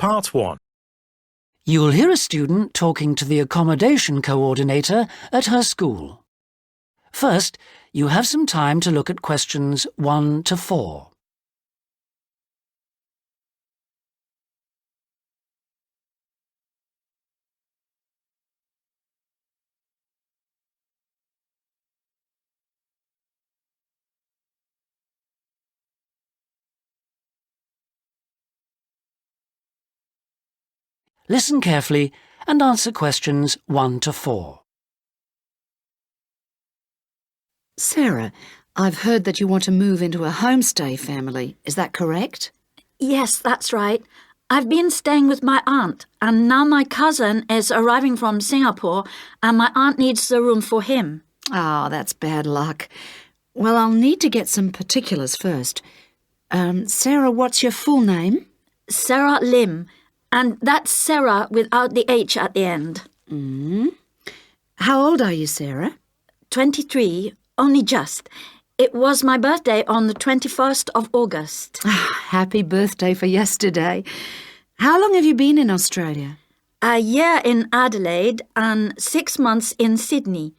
Part 1. You'll hear a student talking to the accommodation coordinator at her school. First, you have some time to look at questions 1 to 4. Listen carefully and answer questions 1 to 4. Sarah, I've heard that you want to move into a homestay family. Is that correct? Yes, that's right. I've been staying with my aunt, and now my cousin is arriving from Singapore, and my aunt needs the room for him. Oh, that's bad luck. Well, I'll need to get some particulars first. Sarah, what's your full name? Sarah Lim, and that's Sarah without the H at the end. How old are you, Sarah? 23, only just. It was my birthday on the 21st of August. Happy birthday for yesterday. How long have you been in Australia? A year in Adelaide and 6 months in Sydney.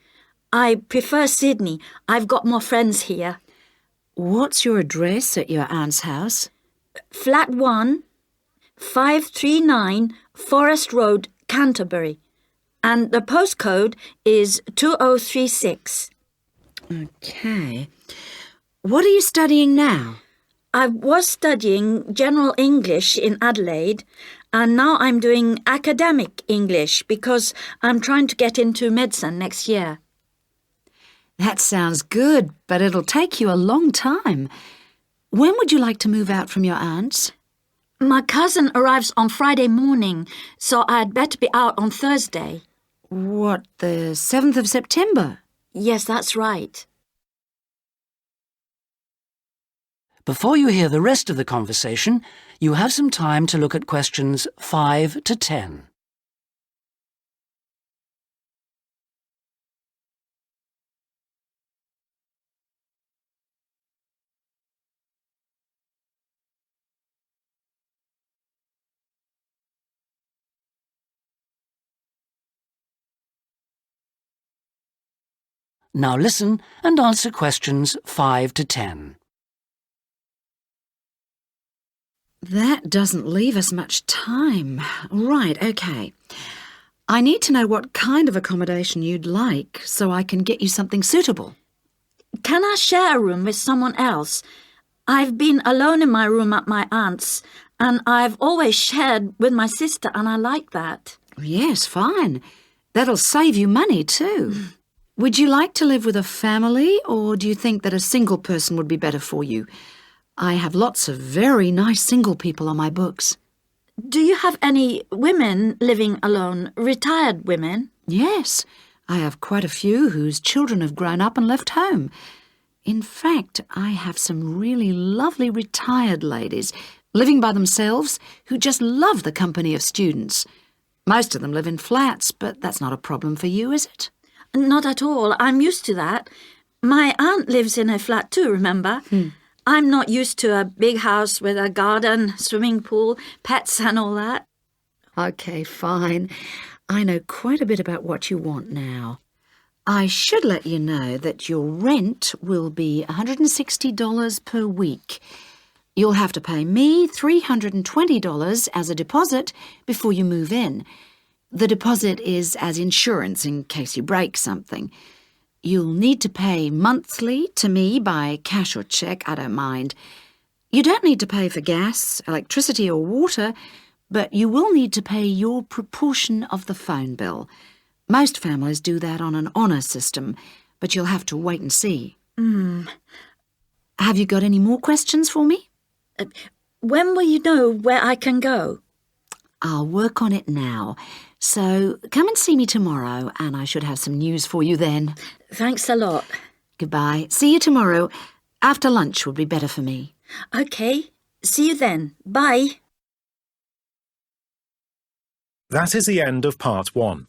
I prefer Sydney. I've got more friends here. What's your address at your aunt's house? Flat 1, 539 Forest Road, Canterbury. And the postcode is 2036. Okay. What are you studying now? I was studying General English in Adelaide, and now I'm doing Academic English because I'm trying to get into medicine next year. That sounds good, but it'll take you a long time. When would you like to move out from your aunt's? My cousin arrives on Friday morning, so I'd better be out on Thursday. What, the 7th of September? Yes, that's right. Before you hear the rest of the conversation, you have some time to look at questions 5 to 10. Now listen and answer questions 5 to 10. That doesn't leave us much time. Right, okay. I need to know what kind of accommodation you'd like so I can get you something suitable. Can I share a room with someone else? I've been alone in my room at my aunt's, and I've always shared with my sister, and I like that. Yes, fine. That'll save you money too. Would you like to live with a family, or do you think that a single person would be better for you? I have lots of very nice single people on my books. Do you have any women living alone, retired women? Yes, I have quite a few whose children have grown up and left home. In fact, I have some really lovely retired ladies living by themselves who just love the company of students. Most of them live in flats, but that's not a problem for you, is it? Not at all. I'm used to that. My aunt lives in a flat too, remember? I'm not used to a big house with a garden, swimming pool, pets and all that. Okay, fine. I know quite a bit about what you want now. I should let you know that your rent will be $160 per week. You'll have to pay me $320 as a deposit before you move in. The deposit is as insurance in case you break something. You'll need to pay monthly to me by cash or cheque, I don't mind. You don't need to pay for gas, electricity or water, but you will need to pay your proportion of the phone bill. Most families do that on an honour system, but you'll have to wait and see. Have you got any more questions for me? When will you know where I can go? I'll work on it now. So come and see me tomorrow, and I should have some news for you then. Thanks a lot. Goodbye. See you tomorrow. After lunch would be better for me. OK. See you then. Bye. That is the end of Part 1.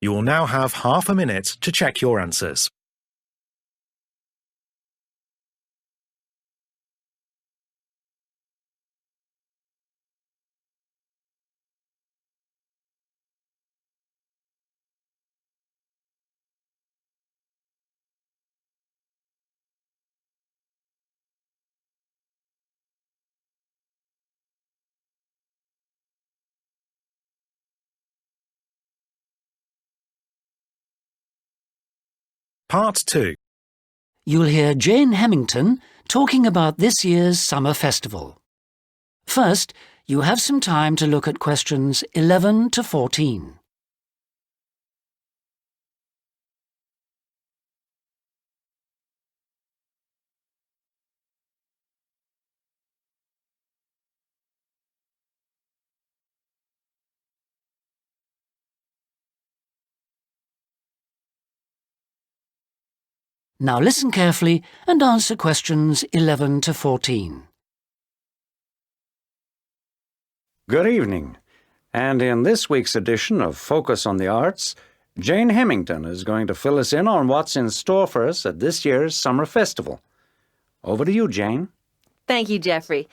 You will now have half a minute to check your answers. Part 2. You'll hear Jane Hemington talking about this year's summer festival. First, you have some time to look at questions 11 to 14. Now listen carefully and answer questions 11 to 14. Good evening. And in this week's edition of Focus on the Arts, Jane Hemington is going to fill us in on what's in store for us at this year's Summer Festival. Over to you, Jane. Thank you, Jeffrey.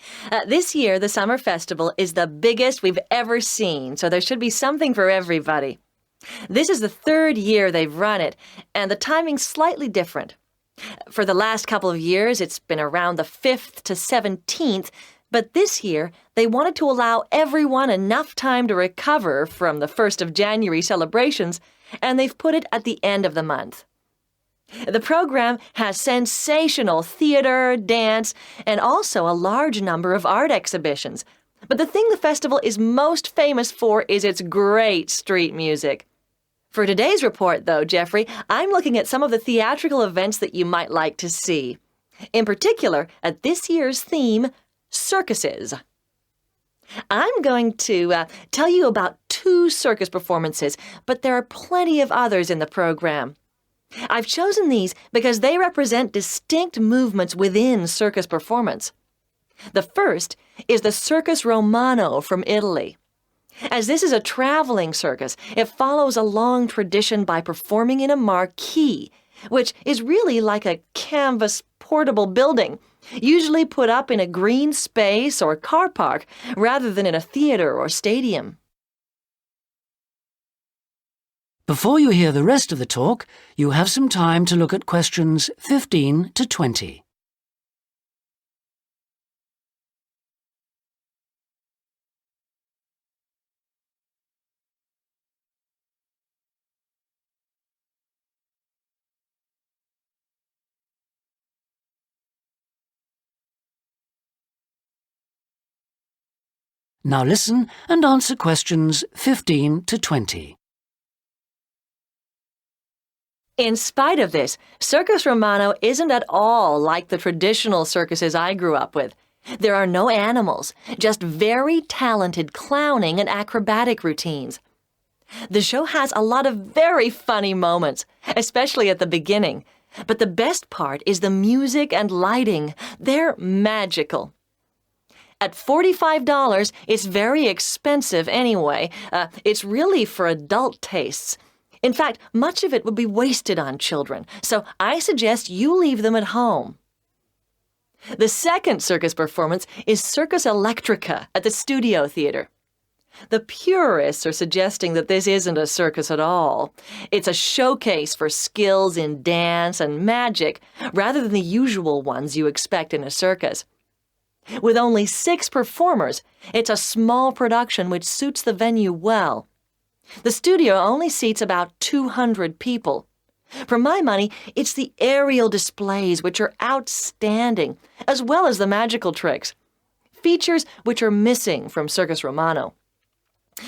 This year, the Summer Festival is the biggest we've ever seen, so there should be something for everybody. This is the third year they've run it, and the timing's slightly different. For the last couple of years, it's been around the 5th to 17th, but this year, they wanted to allow everyone enough time to recover from the 1st of January celebrations, and they've put it at the end of the month. The program has sensational theater, dance, and also a large number of art exhibitions. But the thing the festival is most famous for is its great street music. For today's report, though, Jeffrey, I'm looking at some of the theatrical events that you might like to see. In particular, at this year's theme, circuses. I'm going to tell you about 2 circus performances, but there are plenty of others in the program. I've chosen these because they represent distinct movements within circus performance. The first is the Circus Romano from Italy. As this is a traveling circus, it follows a long tradition by performing in a marquee, which is really like a canvas portable building, usually put up in a green space or car park rather than in a theater or stadium. Before you hear the rest of the talk, you have some time to look at questions 15 to 20. Now listen and answer questions 15 to 20. In spite of this, Circus Romano isn't at all like the traditional circuses I grew up with. There are no animals, just very talented clowning and acrobatic routines. The show has a lot of very funny moments, especially at the beginning. But the best part is the music and lighting. They're magical. At $45, it's very expensive anyway. It's really for adult tastes. In fact, much of it would be wasted on children, so I suggest you leave them at home. The second circus performance is Circus Electrica at the Studio Theater. The purists are suggesting that this isn't a circus at all. It's a showcase for skills in dance and magic, rather than the usual ones you expect in a circus. With only 6 performers, it's a small production which suits the venue well. The studio only seats about 200 people. For my money, it's the aerial displays which are outstanding, as well as the magical tricks, features which are missing from Circus Romano.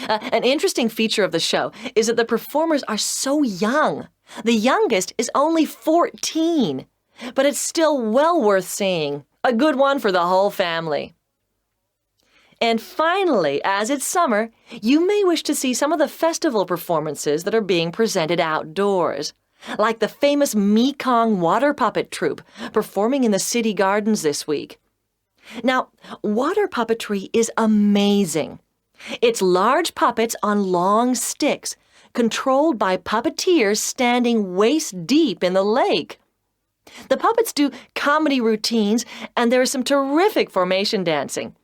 An interesting feature of the show is that the performers are so young. The youngest is only 14, but it's still well worth seeing. A good one for the whole family. And finally, as it's summer, you may wish to see some of the festival performances that are being presented outdoors, like the famous Mekong water puppet troupe performing in the city gardens this week. Now, water puppetry is amazing. It's large puppets on long sticks, controlled by puppeteers standing waist-deep in the lake. The puppets do comedy routines, and there is some terrific formation dancing.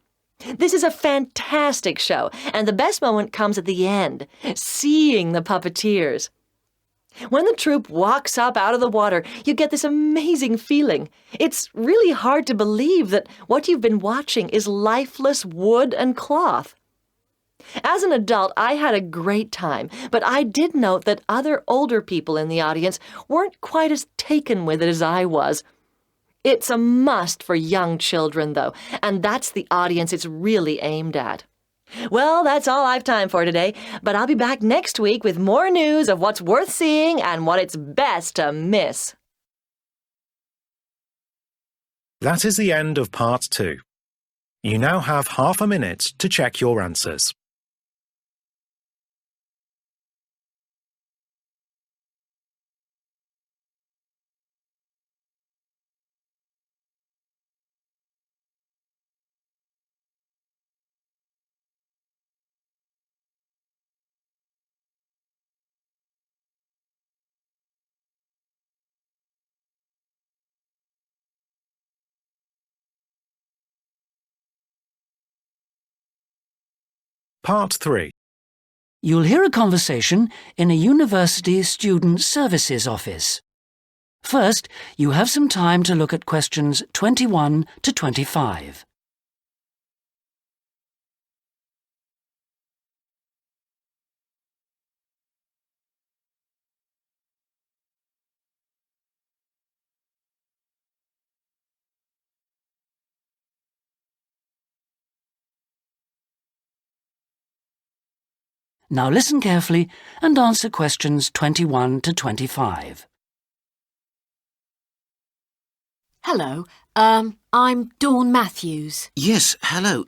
This is a fantastic show, and the best moment comes at the end, seeing the puppeteers. When the troupe walks up out of the water, you get this amazing feeling. It's really hard to believe that what you've been watching is lifeless wood and cloth. As an adult, I had a great time, but I did note that other older people in the audience weren't quite as taken with it as I was. It's a must for young children, though, and that's the audience it's really aimed at. Well, that's all I've time for today, but I'll be back next week with more news of what's worth seeing and what it's best to miss. That is the end of Part 2. You now have half a minute to check your answers. Part 3. You'll hear a conversation in a university student services office. First, you have some time to look at questions 21 to 25. Now listen carefully and answer questions 21 to 25. Hello, I'm Dawn Matthews. Yes, hello.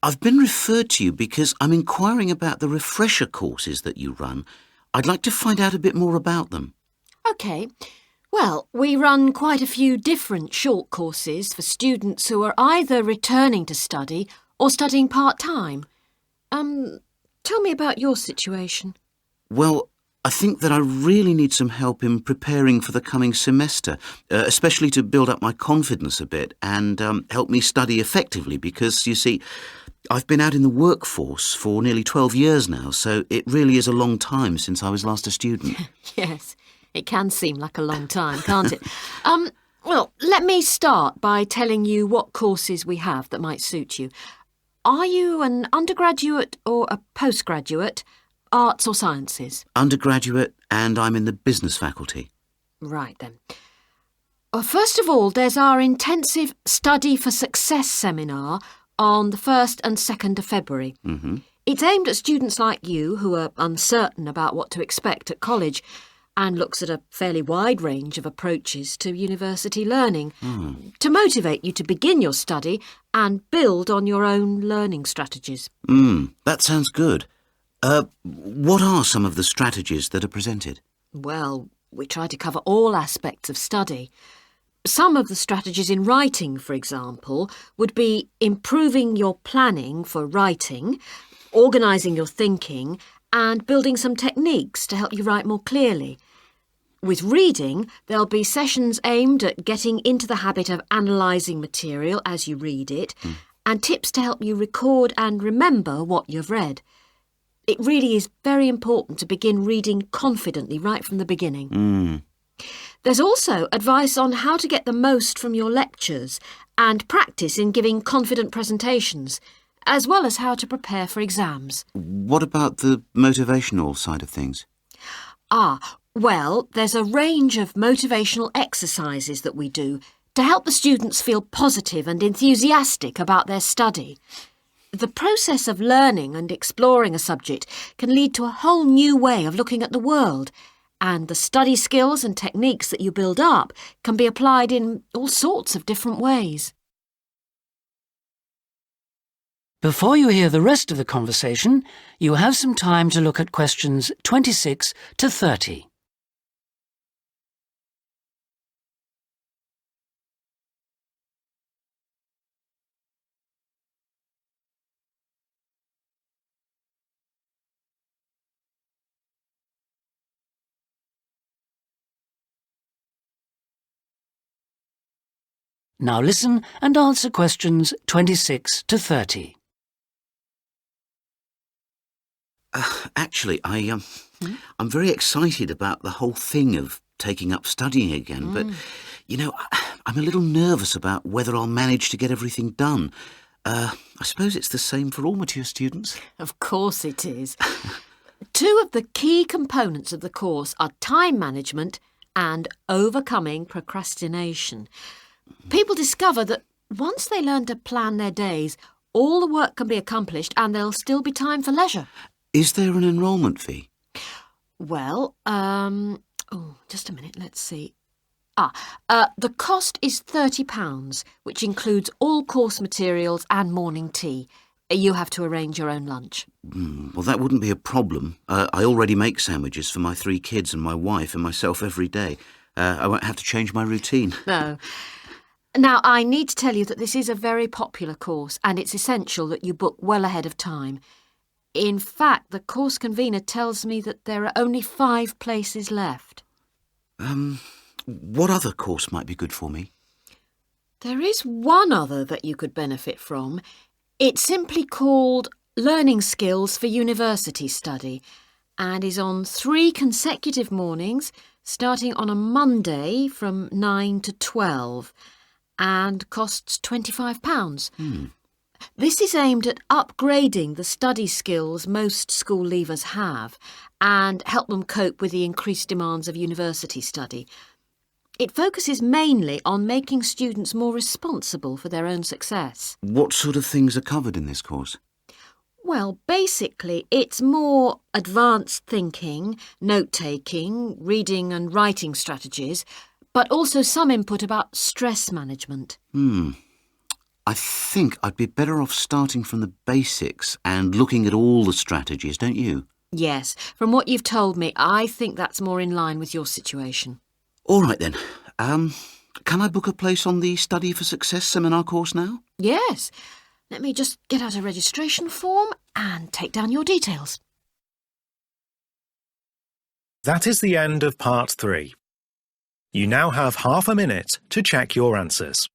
I've been referred to you because I'm inquiring about the refresher courses that you run. I'd like to find out a bit more about them. OK. Well, we run quite a few different short courses for students who are either returning to study or studying part-time. Tell me about your situation. Well, I think that I really need some help in preparing for the coming semester, especially to build up my confidence a bit and help me study effectively because, you see, I've been out in the workforce for nearly 12 years now, so it really is a long time since I was last a student. Yes, it can seem like a long time, can't it? Well, let me start by telling you what courses we have that might suit you. Are you an undergraduate or a postgraduate, arts or sciences? Undergraduate, and I'm in the business faculty. Right then. Well, first of all, there's our intensive Study for Success seminar on the 1st and 2nd of February. Mm-hmm. It's aimed at students like you who are uncertain about what to expect at college and looks at a fairly wide range of approaches to university learning to motivate you to begin your study and build on your own learning strategies. That sounds good. What are some of the strategies that are presented? Well, we try to cover all aspects of study. Some of the strategies in writing, for example, would be improving your planning for writing, organising your thinking, and building some techniques to help you write more clearly. With reading, there'll be sessions aimed at getting into the habit of analysing material as you read it, and tips to help you record and remember what you've read. It really is very important to begin reading confidently right from the beginning. There's also advice on how to get the most from your lectures and practice in giving confident presentations, as well as how to prepare for exams. What about the motivational side of things? Well, there's a range of motivational exercises that we do to help the students feel positive and enthusiastic about their study. The process of learning and exploring a subject can lead to a whole new way of looking at the world, and the study skills and techniques that you build up can be applied in all sorts of different ways. Before you hear the rest of the conversation, you have some time to look at questions 26 to 30. Now listen and answer questions 26 to 30. Actually, I'm very excited about the whole thing of taking up studying again, but, you know, I'm a little nervous about whether I'll manage to get everything done. I suppose it's the same for all mature students. Of course it is. Two of the key components of the course are time management and overcoming procrastination. People discover that once they learn to plan their days, all the work can be accomplished and there'll still be time for leisure. Is there an enrolment fee? Well, just a minute, let's see. The cost is £30, which includes all course materials and morning tea. You have to arrange your own lunch. Well, that wouldn't be a problem. I already make sandwiches for my 3 kids and my wife and myself every day. I won't have to change my routine. No. Now, I need to tell you that this is a very popular course and it's essential that you book well ahead of time. In fact, the course convener tells me that there are only 5 places left. What other course might be good for me? There is one other that you could benefit from. It's simply called Learning Skills for University Study and is on 3 consecutive mornings, starting on a Monday from 9 to 12 and costs £25. This is aimed at upgrading the study skills most school leavers have and help them cope with the increased demands of university study. It focuses mainly on making students more responsible for their own success. What sort of things are covered in this course? Well, basically, it's more advanced thinking, note-taking, reading and writing strategies, but also some input about stress management. I think I'd be better off starting from the basics and looking at all the strategies, don't you? Yes, from what you've told me, I think that's more in line with your situation. All right then. Can I book a place on the Study for Success seminar course now? Yes. Let me just get out a registration form and take down your details. That is the end of part 3. You now have half a minute to check your answers.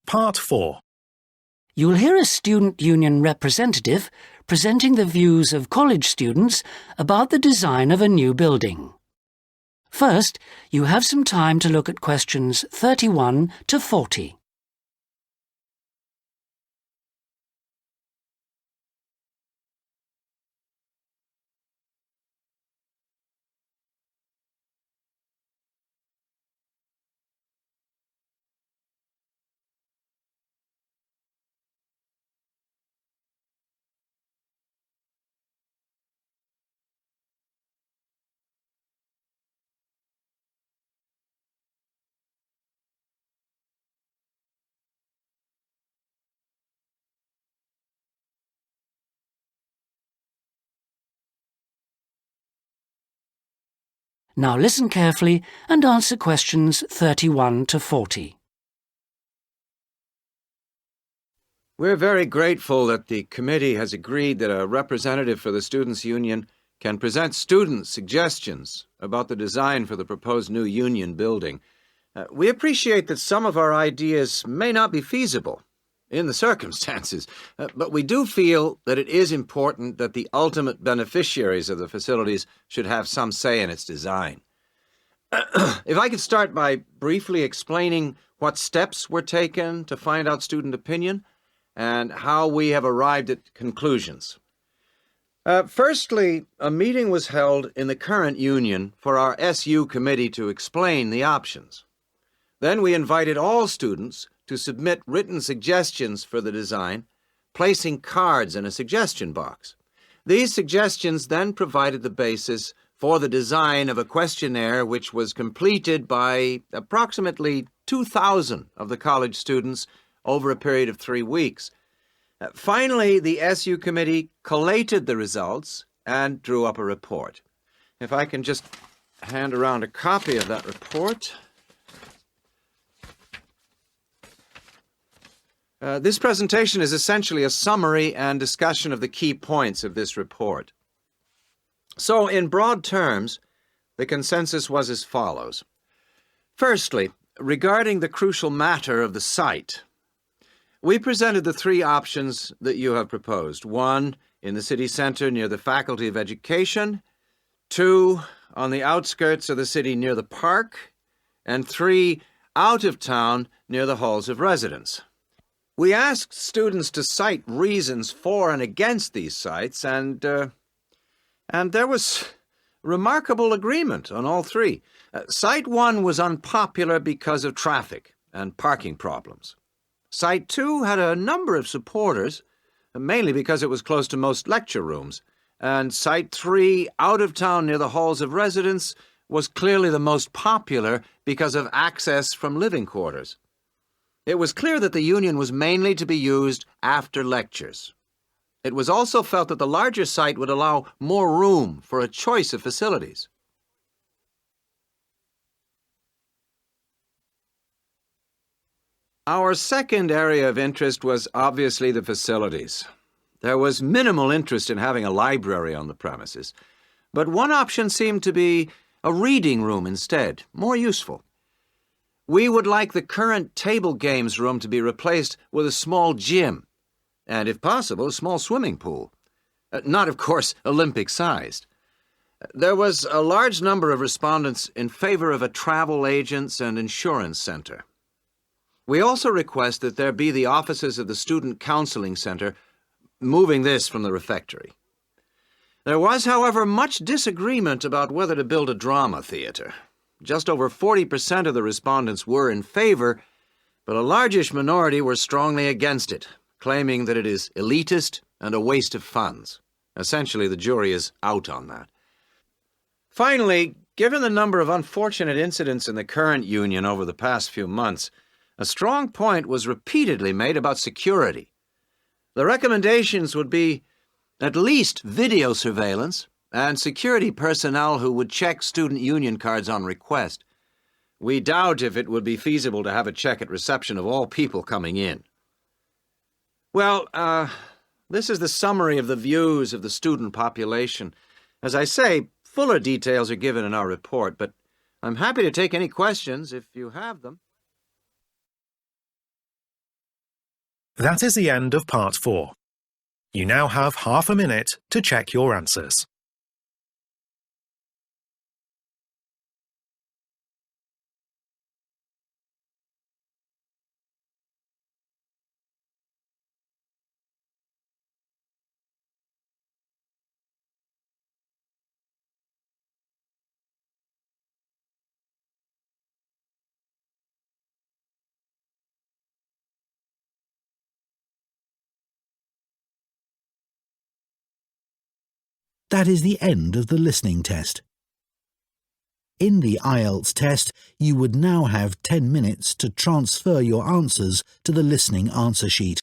Part 4. You'll hear a student union representative presenting the views of college students about the design of a new building. First, you have some time to look at questions 31 to 40. Now listen carefully and answer questions 31 to 40. We're very grateful that the committee has agreed that a representative for the Students' Union can present students' suggestions about the design for the proposed new union building. We appreciate that some of our ideas may not be feasible in the circumstances, but we do feel that it is important that the ultimate beneficiaries of the facilities should have some say in its design. If I could start by briefly explaining what steps were taken to find out student opinion and how we have arrived at conclusions. Firstly, a meeting was held in the current union for our SU committee to explain the options. Then we invited all students to submit written suggestions for the design, placing cards in a suggestion box. These suggestions then provided the basis for the design of a questionnaire which was completed by approximately 2,000 of the college students over a period of 3 weeks. Finally, the SU committee collated the results and drew up a report. If I can just hand around a copy of that report. This presentation is essentially a summary and discussion of the key points of this report. So, in broad terms, the consensus was as follows. Firstly, regarding the crucial matter of the site, we presented the three options that you have proposed. 1, in the city centre near the Faculty of Education. 2, on the outskirts of the city near the park. And 3, out of town near the halls of residence. We asked students to cite reasons for and against these sites, and there was remarkable agreement on all three. Site 1 was unpopular because of traffic and parking problems. Site 2 had a number of supporters, mainly because it was close to most lecture rooms. And Site 3, out of town near the halls of residence, was clearly the most popular because of access from living quarters. It was clear that the union was mainly to be used after lectures. It was also felt that the larger site would allow more room for a choice of facilities. Our second area of interest was obviously the facilities. There was minimal interest in having a library on the premises, but one option seemed to be a reading room instead, more useful. We would like the current table games room to be replaced with a small gym, and if possible, a small swimming pool. Not, of course, Olympic-sized. There was a large number of respondents in favor of a travel agents and insurance center. We also request that there be the offices of the Student Counseling Center, moving this from the refectory. There was, however, much disagreement about whether to build a drama theater. Just over 40% of the respondents were in favor, but a largish minority were strongly against it, claiming that it is elitist and a waste of funds. Essentially, the jury is out on that. Finally, given the number of unfortunate incidents in the current union over the past few months, a strong point was repeatedly made about security. The recommendations would be at least video surveillance and security personnel who would check student union cards on request. We doubt if it would be feasible to have a check at reception of all people coming in. Well, this is the summary of the views of the student population. As I say, fuller details are given in our report, but I'm happy to take any questions if you have them. That is the end of Part 4. You now have half a minute to check your answers. That is the end of the listening test. In the IELTS test, you would now have 10 minutes to transfer your answers to the listening answer sheet.